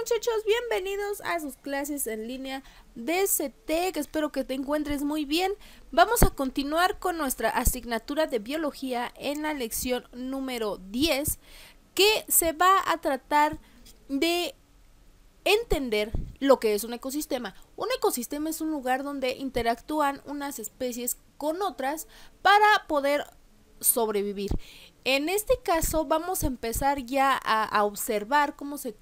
muchachos? Bienvenidos a sus clases en línea de CETEC. Espero que te encuentres muy bien. Vamos a continuar con nuestra asignatura de biología en la lección número 10, que se va a tratar de entender lo que es un ecosistema. Un ecosistema es un lugar donde interactúan unas especies con otras para poder sobrevivir. En este caso vamos a empezar ya a observar cómo se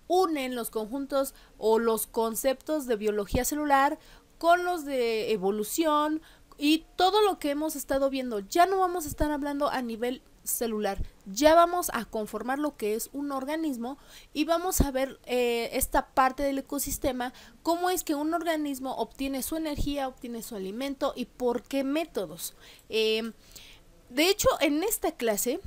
unen los conjuntos o los conceptos de biología celular con los de evolución y todo lo que hemos estado viendo. Ya no vamos a estar hablando a nivel celular, ya vamos a conformar lo que es un organismo y vamos a ver esta parte del ecosistema, cómo es que un organismo obtiene su energía, obtiene su alimento y por qué métodos. De hecho, en esta clase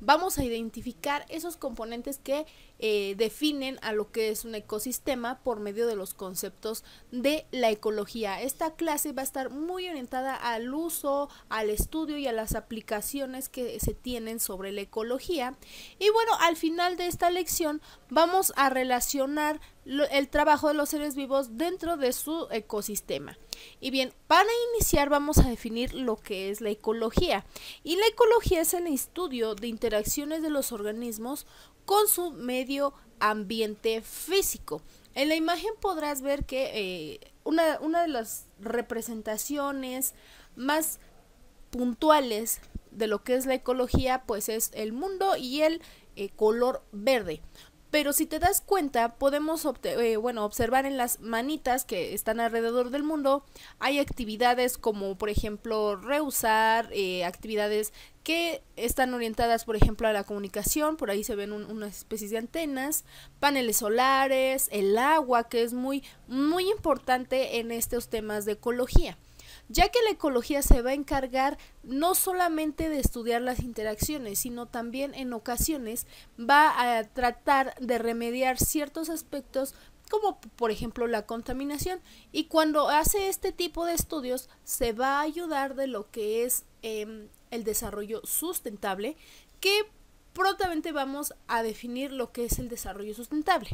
vamos a identificar esos componentes que definen a lo que es un ecosistema por medio de los conceptos de la ecología. Esta clase va a estar muy orientada al uso, al estudio y a las aplicaciones que se tienen sobre la ecología. Y bueno, al final de esta lección vamos a relacionar el trabajo de los seres vivos dentro de su ecosistema. Y bien, para iniciar vamos a definir lo que es la ecología. Y la ecología es el estudio de interacciones de los organismos con su medio ambiente físico. En la imagen podrás ver que una de las representaciones más puntuales de lo que es la ecología pues es el mundo y el color verde. Pero si te das cuenta, podemos observar en las manitas que están alrededor del mundo, hay actividades como por ejemplo reusar, actividades que están orientadas por ejemplo a la comunicación, por ahí se ven unas especies de antenas, paneles solares, el agua, que es muy importante en estos temas de ecología, ya que la ecología se va a encargar no solamente de estudiar las interacciones, sino también en ocasiones va a tratar de remediar ciertos aspectos como por ejemplo la contaminación, y cuando hace este tipo de estudios se va a ayudar de lo que es el desarrollo sustentable, que prontamente vamos a definir lo que es el desarrollo sustentable.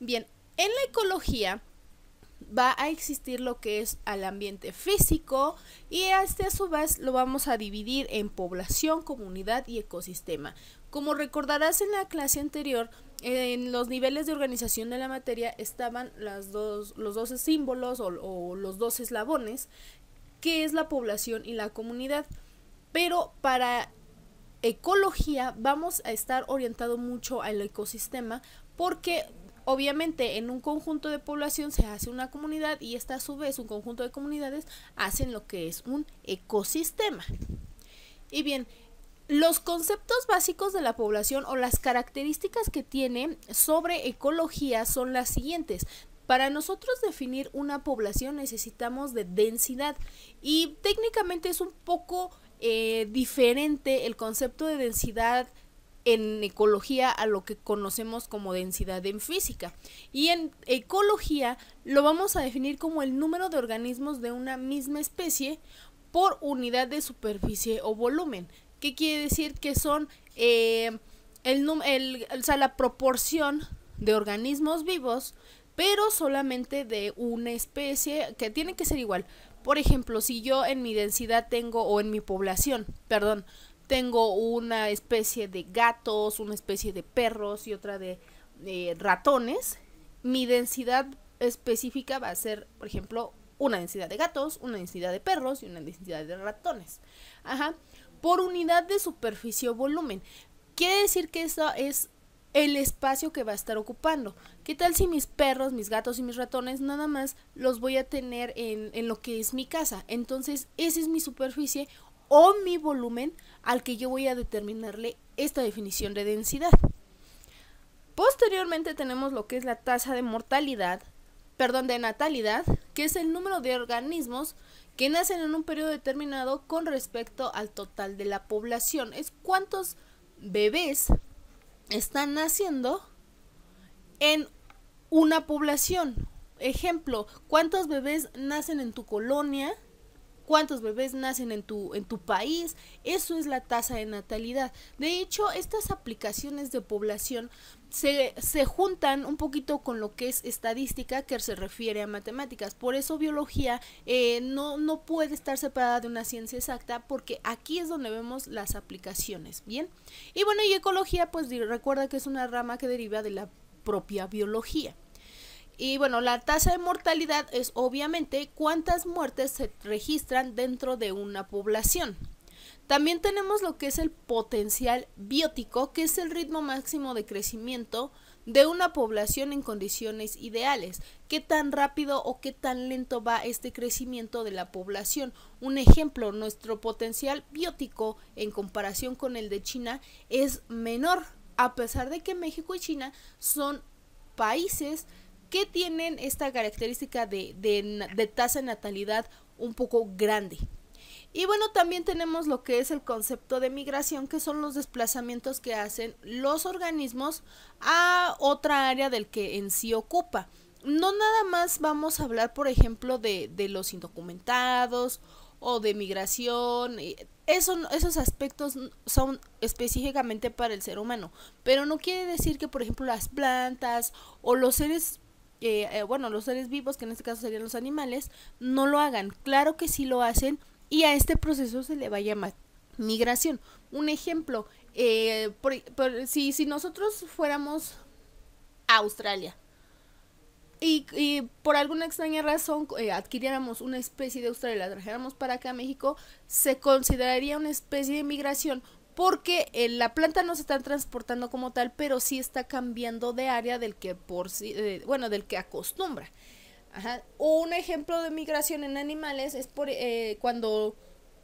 Bien, en la ecología va a existir lo que es al ambiente físico y a su vez lo vamos a dividir en población, comunidad y ecosistema. Como recordarás en la clase anterior, en los niveles de organización de la materia estaban los dos símbolos o los dos eslabones, que es la población y la comunidad. Pero para ecología vamos a estar orientado mucho al ecosistema, porque obviamente en un conjunto de población se hace una comunidad y esta a su vez un conjunto de comunidades hacen lo que es un ecosistema. Y bien, los conceptos básicos de la población o las características que tiene sobre ecología son las siguientes. Para nosotros definir una población necesitamos de densidad, y técnicamente es un poco diferente el concepto de densidad en ecología a lo que conocemos como densidad en física. Y en ecología lo vamos a definir como el número de organismos de una misma especie por unidad de superficie o volumen. ¿Qué quiere decir? Que son la proporción de organismos vivos, pero solamente de una especie, que tiene que ser igual. Por ejemplo, si yo en mi densidad tengo, o en mi población, perdón, tengo una especie de gatos, una especie de perros y otra de ratones, mi densidad específica va a ser, por ejemplo, una densidad de gatos, una densidad de perros y una densidad de ratones. Por unidad de superficie o volumen. Quiere decir que eso es el espacio que va a estar ocupando. ¿Qué tal si mis perros, mis gatos y mis ratones nada más los voy a tener en lo que es mi casa? Entonces esa es mi superficie o mi volumen al que yo voy a determinarle esta definición de densidad. Posteriormente tenemos lo que es la tasa de natalidad, que es el número de organismos que nacen en un periodo determinado con respecto al total de la población. Es cuántos bebés están naciendo en una población. Ejemplo, ¿cuántos bebés nacen en tu colonia? cuántos bebés nacen en tu país. Eso es la tasa de natalidad. De hecho, estas aplicaciones de población se juntan un poquito con lo que es estadística, que se refiere a matemáticas. Por eso biología no puede estar separada de una ciencia exacta, porque aquí es donde vemos las aplicaciones, ¿bien? Y bueno, y ecología, pues recuerda que es una rama que deriva de la propia biología. Y bueno, la tasa de mortalidad es obviamente cuántas muertes se registran dentro de una población. También tenemos lo que es el potencial biótico, que es el ritmo máximo de crecimiento de una población en condiciones ideales. ¿Qué tan rápido o qué tan lento va este crecimiento de la población? Un ejemplo, nuestro potencial biótico en comparación con el de China es menor, a pesar de que México y China son países que tienen esta característica de tasa de natalidad un poco grande. Y bueno, también tenemos lo que es el concepto de migración, que son los desplazamientos que hacen los organismos a otra área del que en sí ocupa. No nada más vamos a hablar, por ejemplo, de los indocumentados o de migración. Esos aspectos son específicamente para el ser humano, pero no quiere decir que, por ejemplo, las plantas o los seres los seres vivos, que en este caso serían los animales, no lo hagan. Claro que sí lo hacen, y a este proceso se le va a llamar migración. Un ejemplo, si nosotros fuéramos a Australia y por alguna extraña razón adquiriéramos una especie de Australia y la trajéramos para acá a México, se consideraría una especie de migración, porque la planta no se está transportando como tal, pero sí está cambiando de área del que del que acostumbra. Ajá. Un ejemplo de migración en animales es cuando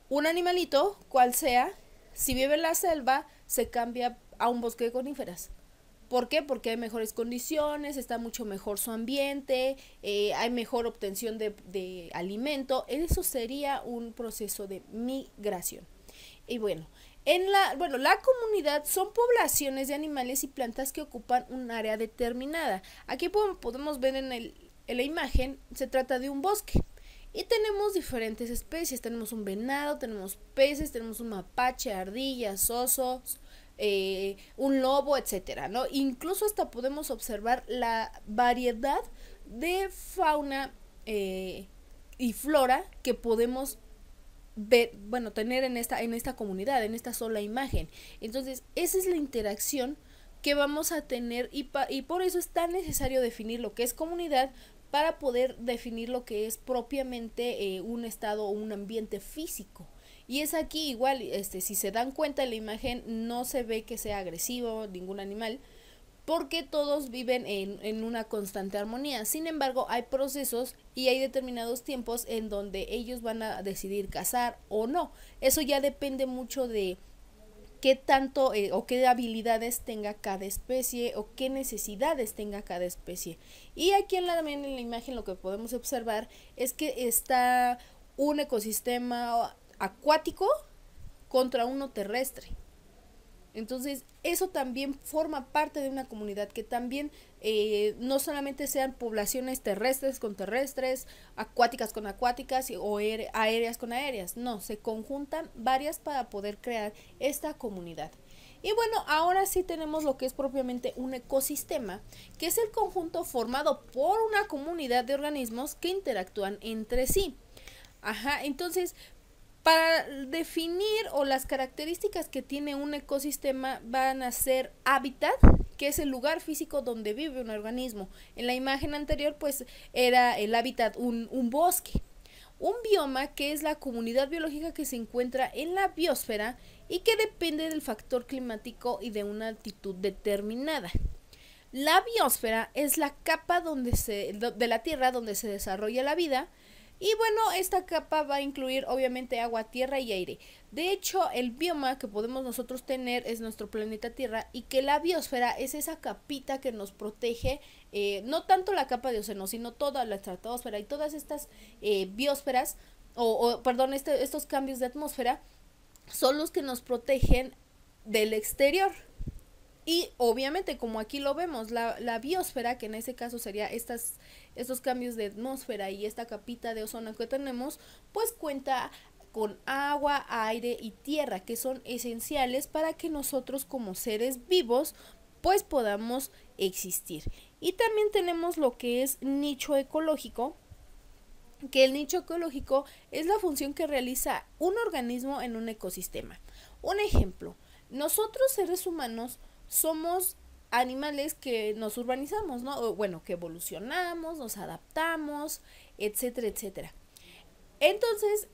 un animalito, cual sea, si vive en la selva, se cambia a un bosque de coníferas. ¿Por qué? Porque hay mejores condiciones, está mucho mejor su ambiente, hay mejor obtención de alimento. Eso sería un proceso de migración. Y bueno, la comunidad son poblaciones de animales y plantas que ocupan un área determinada. Aquí podemos ver en la imagen, se trata de un bosque. Y tenemos diferentes especies, tenemos un venado, tenemos peces, tenemos un mapache, ardillas, osos, un lobo, etcétera, ¿no? Incluso hasta podemos observar la variedad de fauna y flora que podemos tener en esta comunidad, en esta sola imagen. Entonces, esa es la interacción que vamos a tener, y por eso es tan necesario definir lo que es comunidad, para poder definir lo que es propiamente un estado o un ambiente físico. Y es aquí igual, si se dan cuenta en la imagen, no se ve que sea agresivo ningún animal, porque todos viven en una constante armonía. Sin embargo, hay procesos y hay determinados tiempos en donde ellos van a decidir cazar o no. Eso ya depende mucho de qué tanto o qué habilidades tenga cada especie o qué necesidades tenga cada especie. Y aquí también en la imagen lo que podemos observar es que está un ecosistema acuático contra uno terrestre. Entonces, eso también forma parte de una comunidad, que también no solamente sean poblaciones terrestres con terrestres, acuáticas con acuáticas o aéreas con aéreas. No, se conjuntan varias para poder crear esta comunidad. Y bueno, ahora sí tenemos lo que es propiamente un ecosistema, que es el conjunto formado por una comunidad de organismos que interactúan entre sí. Ajá, entonces, para definir o las características que tiene un ecosistema van a ser hábitat, que es el lugar físico donde vive un organismo. En la imagen anterior pues era el hábitat un bosque. Un bioma, que es la comunidad biológica que se encuentra en la biosfera y que depende del factor climático y de una altitud determinada. La biosfera es la capa de la Tierra donde se desarrolla la vida. Y bueno, esta capa va a incluir obviamente agua, tierra y aire. De hecho, el bioma que podemos nosotros tener es nuestro planeta Tierra, y que la biosfera es esa capita que nos protege, no tanto la capa de océano, sino toda la estratosfera y todas estas biosferas, estos cambios de atmósfera son los que nos protegen del exterior. Y obviamente, como aquí lo vemos, la biosfera, que en ese caso sería estos cambios de atmósfera y esta capita de ozono que tenemos, pues cuenta con agua, aire y tierra, que son esenciales para que nosotros como seres vivos pues podamos existir. Y también tenemos lo que es nicho ecológico, que el nicho ecológico es la función que realiza un organismo en un ecosistema. Un ejemplo, nosotros seres humanos somos animales que nos urbanizamos, ¿no? O, bueno, que evolucionamos, nos adaptamos, etcétera, etcétera. Entonces,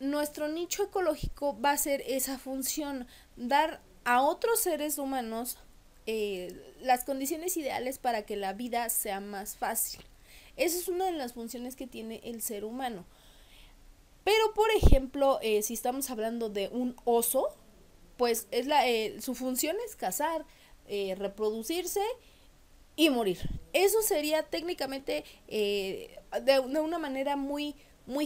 nuestro nicho ecológico va a ser esa función, dar a otros seres humanos las condiciones ideales para que la vida sea más fácil. Esa es una de las funciones que tiene el ser humano. Pero, por ejemplo, si estamos hablando de un oso, pues su función es cazar, reproducirse y morir. Eso sería técnicamente de una manera muy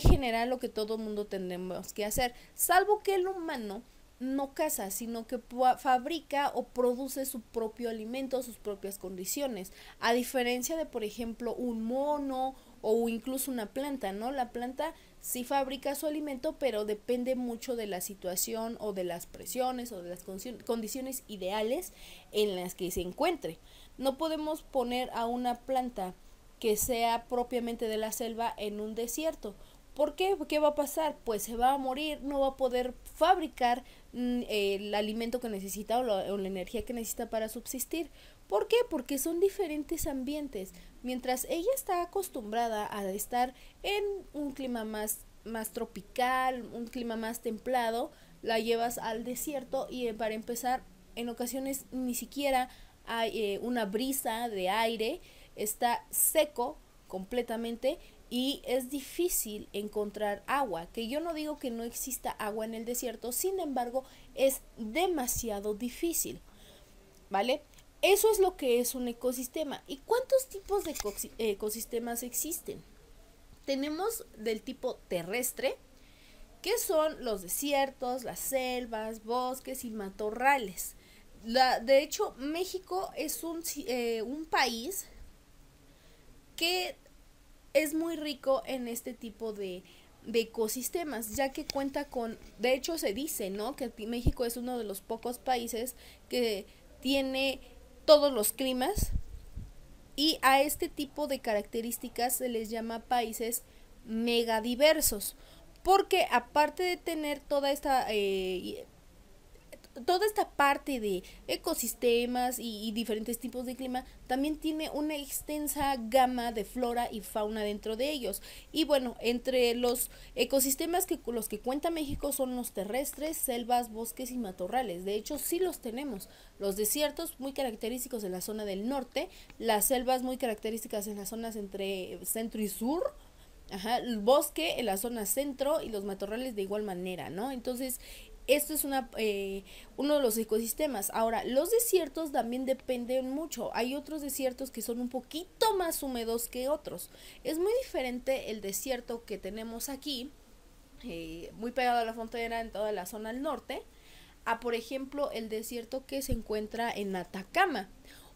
general lo que todo el mundo tendremos que hacer, salvo que el humano no caza, sino que fabrica o produce su propio alimento, sus propias condiciones, a diferencia de, por ejemplo, un mono o incluso una planta, ¿no? La planta sí fabrica su alimento, pero depende mucho de la situación o de las presiones o de las condiciones ideales en las que se encuentre. No podemos poner a una planta que sea propiamente de la selva en un desierto. ¿Por qué? ¿Qué va a pasar? Pues se va a morir, no va a poder fabricar el alimento que necesita o la energía que necesita para subsistir. ¿Por qué? Porque son diferentes ambientes. Mientras ella está acostumbrada a estar en un clima más tropical, un clima más templado, la llevas al desierto y para empezar, en ocasiones ni siquiera hay una brisa de aire, está seco completamente y es difícil encontrar agua, que yo no digo que no exista agua en el desierto, sin embargo es demasiado difícil, ¿vale? Eso es lo que es un ecosistema. ¿Y cuántos tipos de ecosistemas existen? Tenemos del tipo terrestre, que son los desiertos, las selvas, bosques y matorrales. De hecho, México es un país que es muy rico en este tipo de ecosistemas, ya que cuenta con, de hecho se dice, ¿no?, que México es uno de los pocos países que tiene todos los climas, y a este tipo de características se les llama países megadiversos, porque aparte de tener toda esta parte de ecosistemas y diferentes tipos de clima, también tiene una extensa gama de flora y fauna dentro de ellos. Y bueno, entre los ecosistemas los que cuenta México son los terrestres, selvas, bosques y matorrales. De hecho, sí los tenemos. Los desiertos muy característicos en la zona del norte, las selvas muy características en las zonas entre centro y sur, ajá, el bosque en la zona centro y los matorrales de igual manera, ¿no? Entonces, esto es uno de los ecosistemas. Ahora, los desiertos también dependen mucho. Hay otros desiertos que son un poquito más húmedos que otros. Es muy diferente el desierto que tenemos aquí, muy pegado a la frontera en toda la zona del norte, a, por ejemplo, el desierto que se encuentra en Atacama.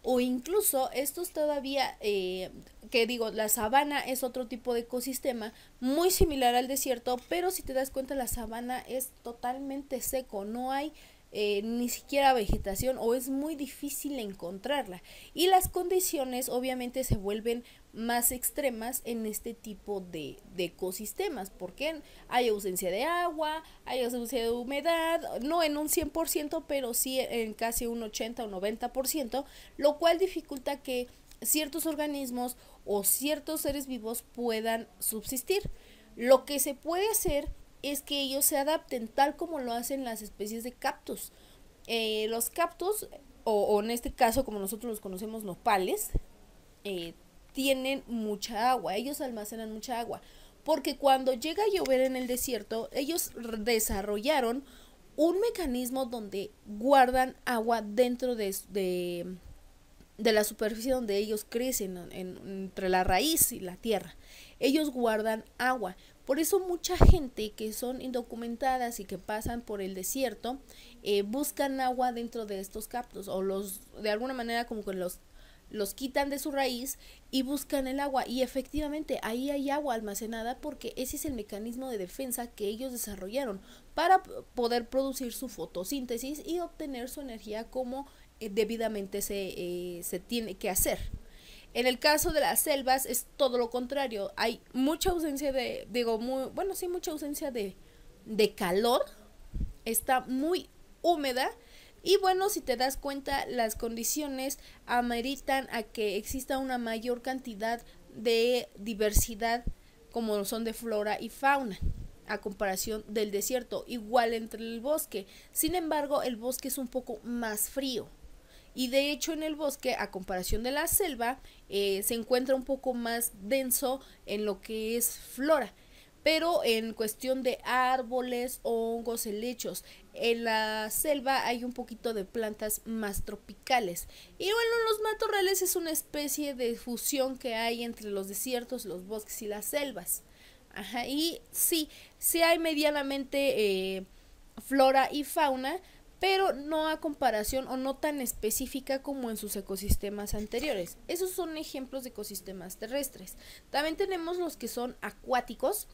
O incluso estos todavía, que digo, la sabana es otro tipo de ecosistema muy similar al desierto, pero si te das cuenta la sabana es totalmente seco, no hay ni siquiera vegetación o es muy difícil encontrarla, y las condiciones obviamente se vuelven más extremas en este tipo de ecosistemas, porque hay ausencia de agua, hay ausencia de humedad, no en un 100%, pero sí en casi un 80 o 90%, lo cual dificulta que ciertos organismos o ciertos seres vivos puedan subsistir. Lo que se puede hacer es que ellos se adapten tal como lo hacen las especies de cactus. Los cactus, o en este caso como nosotros los conocemos, nopales, tienen mucha agua, ellos almacenan mucha agua, porque cuando llega a llover en el desierto, ellos desarrollaron un mecanismo donde guardan agua dentro de la superficie donde ellos crecen, entre la raíz y la tierra. Ellos guardan agua. Por eso mucha gente que son indocumentadas y que pasan por el desierto buscan agua dentro de estos cactus, o los de alguna manera como que los quitan de su raíz y buscan el agua, y efectivamente ahí hay agua almacenada porque ese es el mecanismo de defensa que ellos desarrollaron para poder producir su fotosíntesis y obtener su energía como debidamente se tiene que hacer. En el caso de las selvas es todo lo contrario, hay mucha ausencia mucha ausencia de calor, está muy húmeda. Y bueno, si te das cuenta, las condiciones ameritan a que exista una mayor cantidad de diversidad, como son de flora y fauna, a comparación del desierto, igual entre el bosque. Sin embargo, el bosque es un poco más frío. Y de hecho en el bosque, a comparación de la selva, se encuentra un poco más denso en lo que es flora. Pero en cuestión de árboles, hongos, helechos, en la selva hay un poquito de plantas más tropicales. Y bueno, los matorrales es una especie de fusión que hay entre los desiertos, los bosques y las selvas. Ajá, y sí hay medianamente flora y fauna, pero no a comparación o no tan específica como en sus ecosistemas anteriores. Esos son ejemplos de ecosistemas terrestres. También tenemos los que son acuáticos,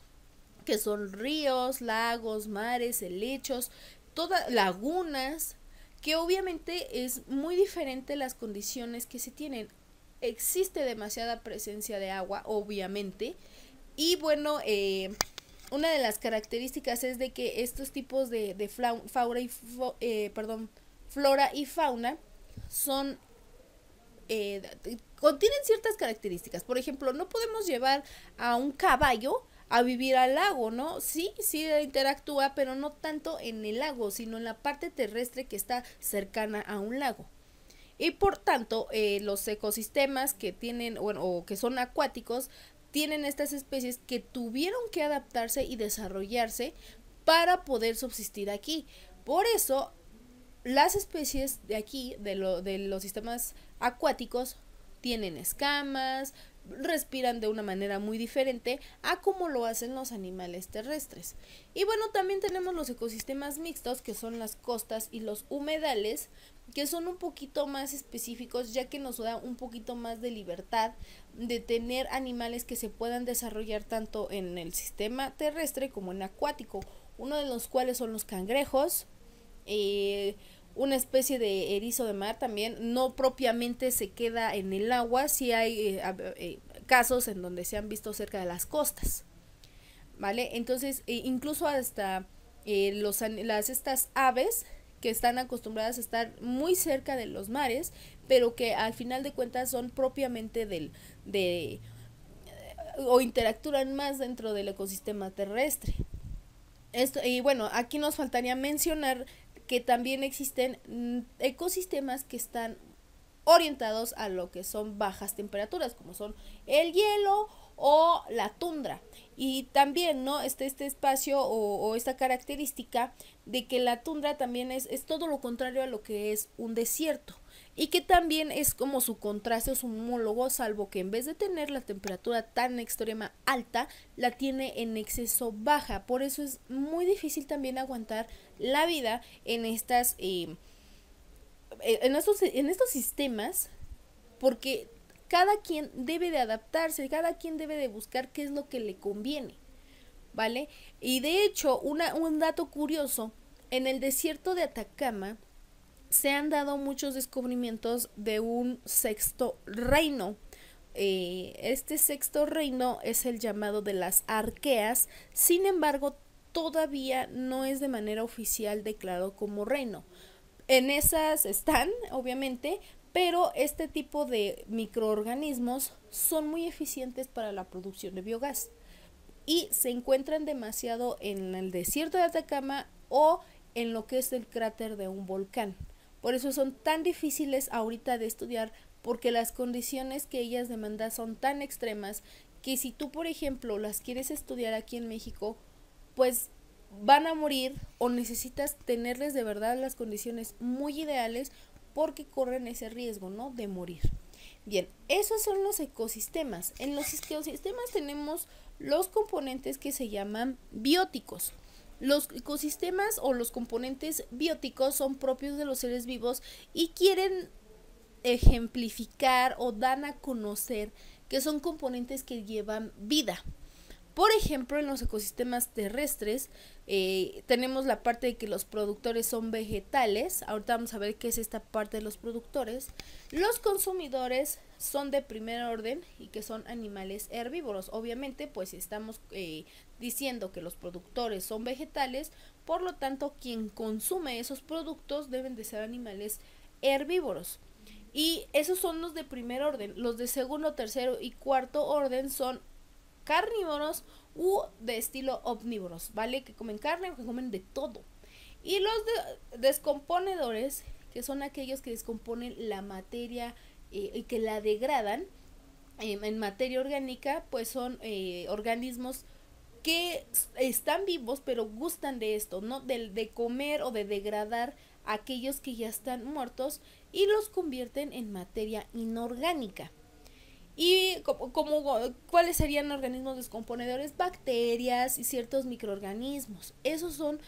que son ríos, lagos, mares, helechos, todas lagunas, que obviamente es muy diferente las condiciones que se tienen. Existe demasiada presencia de agua, obviamente, y bueno, una de las características es de que estos tipos de flora y fauna son contienen ciertas características. Por ejemplo, no podemos llevar a un caballo a vivir al lago, ¿no? Sí interactúa, pero no tanto en el lago, sino en la parte terrestre que está cercana a un lago. Y por tanto, los ecosistemas que tienen, bueno, o que son acuáticos, tienen estas especies que tuvieron que adaptarse y desarrollarse para poder subsistir aquí. Por eso, las especies de aquí, de los sistemas acuáticos, tienen escamas, respiran de una manera muy diferente a como lo hacen los animales terrestres. Y bueno, también tenemos los ecosistemas mixtos, que son las costas y los humedales, que son un poquito más específicos, ya que nos da un poquito más de libertad de tener animales que se puedan desarrollar tanto en el sistema terrestre como en acuático, uno de los cuales son los cangrejos, una especie de erizo de mar también, no propiamente se queda en el agua, sí hay casos en donde se han visto cerca de las costas, ¿vale? Entonces, incluso hasta estas aves que están acostumbradas a estar muy cerca de los mares, pero que al final de cuentas son propiamente o interactúan más dentro del ecosistema terrestre. Y bueno, aquí nos faltaría mencionar que también existen ecosistemas que están orientados a lo que son bajas temperaturas, como son el hielo o la tundra. Y también, ¿no? Este espacio o esta característica de que la tundra también es todo lo contrario a lo que es un desierto, y que también es como su contraste o su homólogo, salvo que en vez de tener la temperatura tan extrema alta, la tiene en exceso baja. Por eso es muy difícil también aguantar la vida en estos sistemas, porque cada quien debe de adaptarse, cada quien debe de buscar qué es lo que le conviene, ¿vale? Y de hecho, un dato curioso, en el desierto de Atacama se han dado muchos descubrimientos de un sexto reino. Este sexto reino es el llamado de las arqueas, sin embargo, todavía no es de manera oficial declarado como reino. En esas están, obviamente, pero este tipo de microorganismos son muy eficientes para la producción de biogás y se encuentran demasiado en el desierto de Atacama o en lo que es el cráter de un volcán. Por eso son tan difíciles ahorita de estudiar, porque las condiciones que ellas demandan son tan extremas que si tú, por ejemplo, las quieres estudiar aquí en México, pues van a morir, o necesitas tenerles de verdad las condiciones muy ideales, porque corren ese riesgo, ¿no?, de morir. Bien, esos son los ecosistemas. En los ecosistemas tenemos los componentes que se llaman bióticos. Los ecosistemas o los componentes bióticos son propios de los seres vivos y quieren ejemplificar o dan a conocer que son componentes que llevan vida. Por ejemplo, en los ecosistemas terrestres tenemos la parte de que los productores son vegetales. Ahorita vamos a ver qué es esta parte de los productores. Los consumidores son de primer orden y que son animales herbívoros. Obviamente, pues estamos diciendo que los productores son vegetales, por lo tanto, quien consume esos productos deben de ser animales herbívoros. Y esos son los de primer orden. Los de segundo, tercero y cuarto orden son carnívoros u de estilo omnívoros, ¿vale? Que comen carne o que comen de todo. Y los descomponedores, que son aquellos que descomponen la materia y que la degradan en materia orgánica, pues son organismos que están vivos pero gustan de esto, ¿no? De comer o de degradar a aquellos que ya están muertos y los convierten en materia inorgánica. Y ¿cuáles serían organismos descomponedores? Bacterias y ciertos microorganismos. Esos son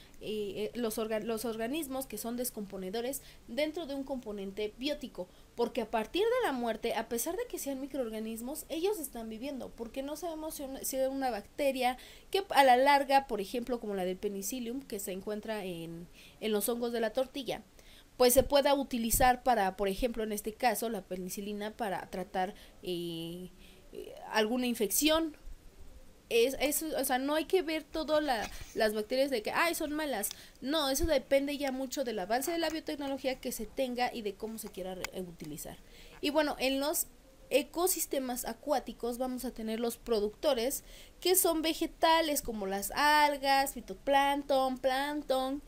los organismos que son descomponedores dentro de un componente biótico, porque a partir de la muerte, a pesar de que sean microorganismos, ellos están viviendo, porque no sabemos si es una bacteria que a la larga, por ejemplo, como la del penicillium, que se encuentra en los hongos de la tortilla, pues se pueda utilizar para, por ejemplo, en este caso, la penicilina para tratar alguna infección. O sea, no hay que ver todas las bacterias de que, son malas. No, eso depende ya mucho del avance de la biotecnología que se tenga y de cómo se quiera utilizar. Y bueno, en los ecosistemas acuáticos vamos a tener los productores, que son vegetales como las algas, fitoplancton, plancton,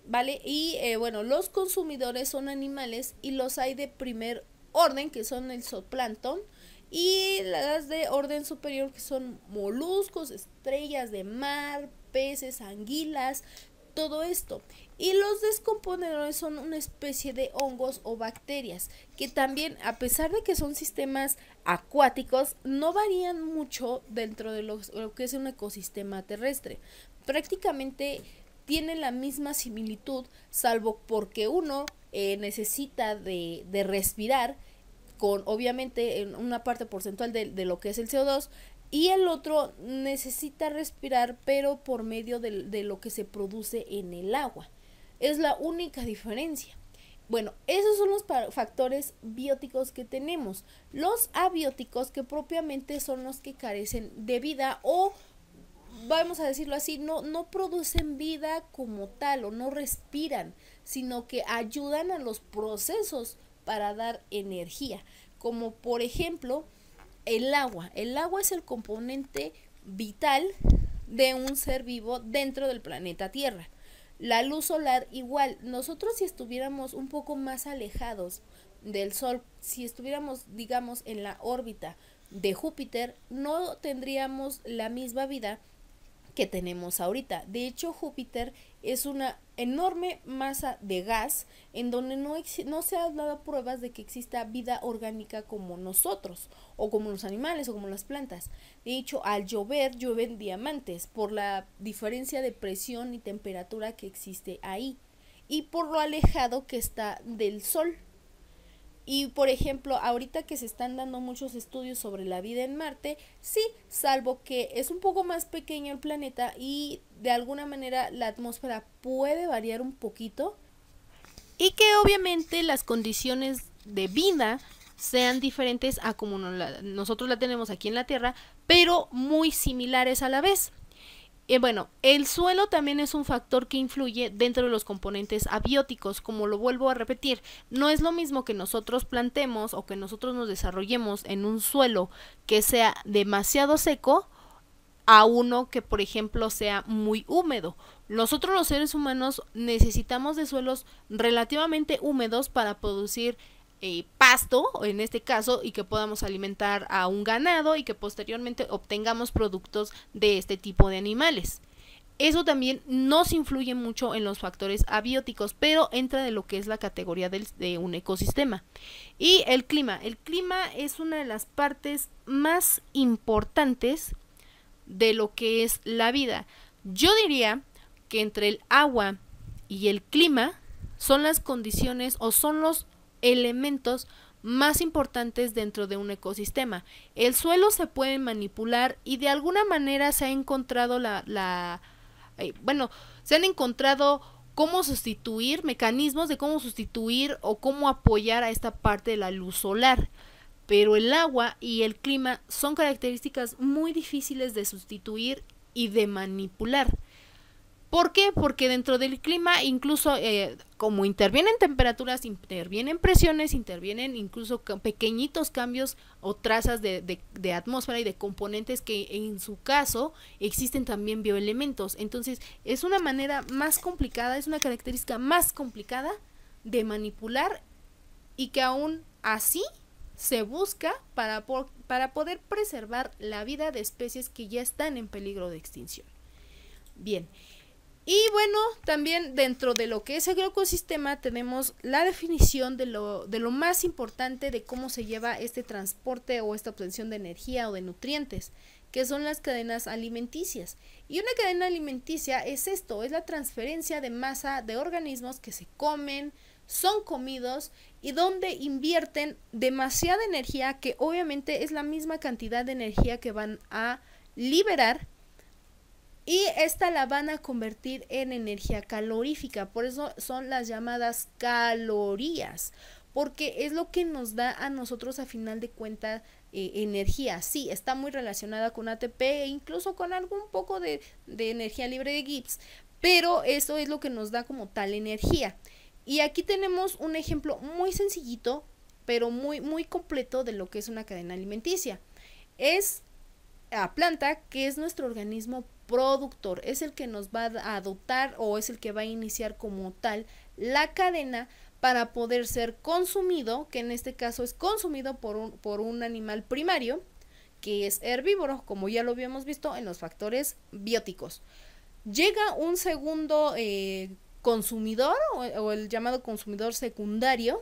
¿vale? Y bueno, los consumidores son animales y los hay de primer orden, que son el zooplancton, y las de orden superior, que son moluscos, estrellas de mar, peces, anguilas, todo esto. Y los descomponedores son una especie de hongos o bacterias que también, a pesar de que son sistemas acuáticos, no varían mucho dentro de lo que es un ecosistema terrestre. Prácticamente tienen la misma similitud, salvo porque uno necesita de respirar con, obviamente, en una parte porcentual de lo que es el CO2, y el otro necesita respirar pero por medio de lo que se produce en el agua. Es la única diferencia. Bueno, esos son los factores bióticos que tenemos. Los abióticos, que propiamente son los que carecen de vida, o vamos a decirlo así, no producen vida como tal o no respiran, sino que ayudan a los procesos para dar energía, como por ejemplo el agua. El agua es el componente vital de un ser vivo dentro del planeta Tierra. La luz solar igual. Nosotros, si estuviéramos un poco más alejados del Sol, si estuviéramos, digamos, en la órbita de Júpiter, no tendríamos la misma vida que tenemos ahorita. De hecho, Júpiter es una enorme masa de gas en donde no se han dado pruebas de que exista vida orgánica como nosotros, o como los animales, o como las plantas. De hecho, al llover, llueven diamantes por la diferencia de presión y temperatura que existe ahí, y por lo alejado que está del Sol. Y por ejemplo, ahorita que se están dando muchos estudios sobre la vida en Marte, sí, salvo que es un poco más pequeño el planeta y de alguna manera la atmósfera puede variar un poquito, y que obviamente las condiciones de vida sean diferentes a como nosotros la tenemos aquí en la Tierra, pero muy similares a la vez. Bueno, el suelo también es un factor que influye dentro de los componentes abióticos. Como lo vuelvo a repetir, no es lo mismo que nosotros plantemos o que nosotros nos desarrollemos en un suelo que sea demasiado seco a uno que, por ejemplo, sea muy húmedo. Nosotros, los seres humanos, necesitamos de suelos relativamente húmedos para producir pasto, en este caso, y que podamos alimentar a un ganado y que posteriormente obtengamos productos de este tipo de animales. Eso también nos influye mucho en los factores abióticos, pero entra de lo que es la categoría de un ecosistema. Y el clima es una de las partes más importantes de lo que es la vida. Yo diría que entre el agua y el clima son las condiciones o son los elementos más importantes dentro de un ecosistema. El suelo se puede manipular y de alguna manera se ha encontrado se han encontrado cómo sustituir, mecanismos de cómo sustituir o cómo apoyar a esta parte de la luz solar. Pero el agua y el clima son características muy difíciles de sustituir y de manipular. ¿Por qué? Porque dentro del clima, incluso como intervienen temperaturas, intervienen presiones, intervienen incluso pequeñitos cambios o trazas de atmósfera y de componentes que en su caso existen también bioelementos. Entonces es una manera más complicada, es una característica más complicada de manipular y que aún así se busca para poder preservar la vida de especies que ya están en peligro de extinción. Bien. Y bueno, también dentro de lo que es el ecosistema tenemos la definición de lo más importante de cómo se lleva este transporte o esta obtención de energía o de nutrientes, que son las cadenas alimenticias. Y una cadena alimenticia es esto, es la transferencia de masa de organismos que se comen, son comidos y donde invierten demasiada energía, que obviamente es la misma cantidad de energía que van a liberar, y esta la van a convertir en energía calorífica. Por eso son las llamadas calorías, porque es lo que nos da a nosotros a final de cuentas energía. Sí, está muy relacionada con ATP e incluso con algún poco de energía libre de Gibbs, pero eso es lo que nos da como tal energía. Y aquí tenemos un ejemplo muy sencillito, pero muy, muy completo de lo que es una cadena alimenticia. Es la planta, que es nuestro organismo productor, es el que nos va a dotar o es el que va a iniciar como tal la cadena para poder ser consumido, que en este caso es consumido por un animal primario, que es herbívoro, como ya lo habíamos visto en los factores bióticos. Llega un segundo consumidor o el llamado consumidor secundario,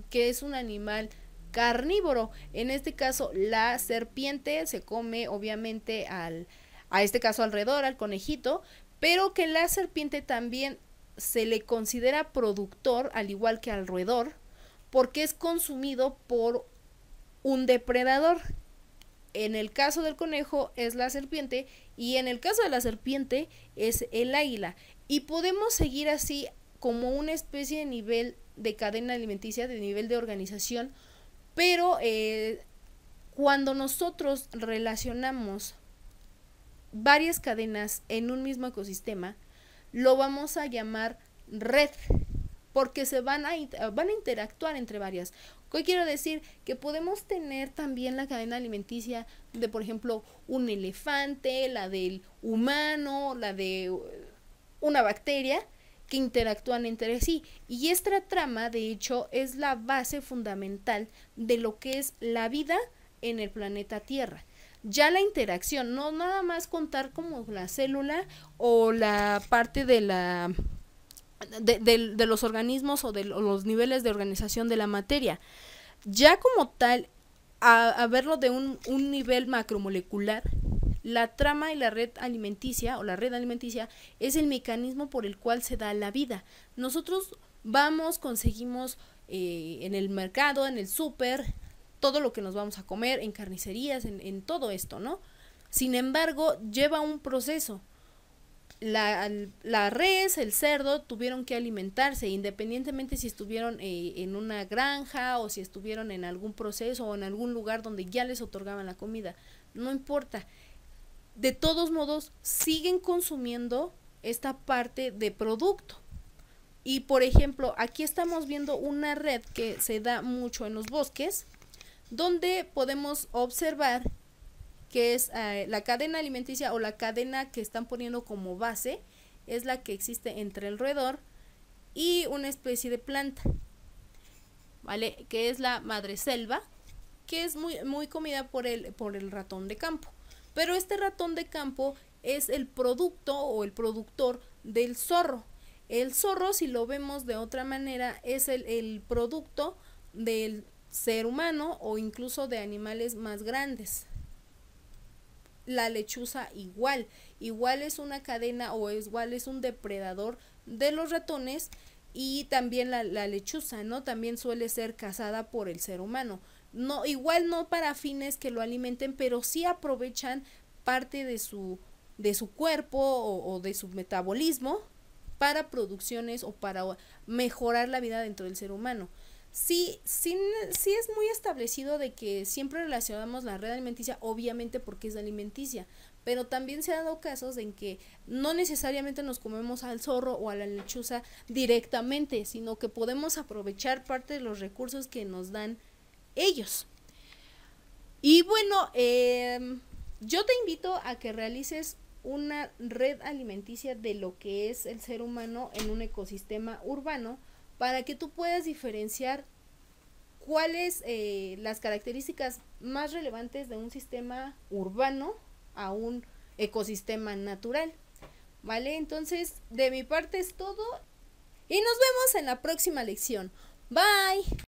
que es un animal carnívoro. En este caso la serpiente se come obviamente a este caso al roedor, al conejito, pero que la serpiente también se le considera productor al igual que al roedor, porque es consumido por un depredador. En el caso del conejo es la serpiente y en el caso de la serpiente es el águila. Y podemos seguir así como una especie de nivel de cadena alimenticia, de nivel de organización, pero cuando nosotros relacionamos varias cadenas en un mismo ecosistema, lo vamos a llamar red, porque se van a interactuar entre varias. ¿Qué quiero decir? Que podemos tener también la cadena alimenticia de, por ejemplo, un elefante, la del humano, la de una bacteria, que interactúan entre sí. Y esta trama, de hecho, es la base fundamental de lo que es la vida en el planeta Tierra. Ya la interacción, no nada más contar como la célula o la parte de los organismos o de los niveles de organización de la materia. Ya como tal, a verlo de un nivel macromolecular, la trama y la red alimenticia o la red alimenticia es el mecanismo por el cual se da la vida. Nosotros conseguimos en el mercado, en el súper, todo lo que nos vamos a comer, en carnicerías, en todo esto, ¿no? Sin embargo, lleva un proceso. La res, el cerdo tuvieron que alimentarse, independientemente si estuvieron en una granja o si estuvieron en algún proceso o en algún lugar donde ya les otorgaban la comida. No importa. De todos modos, siguen consumiendo esta parte de producto. Y por ejemplo, aquí estamos viendo una red que se da mucho en los bosques, donde podemos observar que es la cadena alimenticia o la cadena que están poniendo como base, es la que existe entre el roedor y una especie de planta, ¿vale? Que es la madreselva, que es muy, muy comida por el ratón de campo. Pero este ratón de campo es el producto o el productor del zorro. El zorro, si lo vemos de otra manera, es el producto del ser humano o incluso de animales más grandes. La lechuza igual es una cadena o igual es un depredador de los ratones, y también la lechuza, ¿no? También suele ser cazada por el ser humano. No, igual no para fines que lo alimenten, pero sí aprovechan parte de su cuerpo o de su metabolismo para producciones o para mejorar la vida dentro del ser humano. Sí es muy establecido de que siempre relacionamos la red alimenticia, obviamente porque es alimenticia, pero también se han dado casos en que no necesariamente nos comemos al zorro o a la lechuza directamente, sino que podemos aprovechar parte de los recursos que nos dan ellos. Y bueno, yo te invito a que realices una red alimenticia de lo que es el ser humano en un ecosistema urbano, para que tú puedas diferenciar cuáles las características más relevantes de un sistema urbano a un ecosistema natural. ¿Vale? Entonces, de mi parte es todo y nos vemos en la próxima lección. Bye.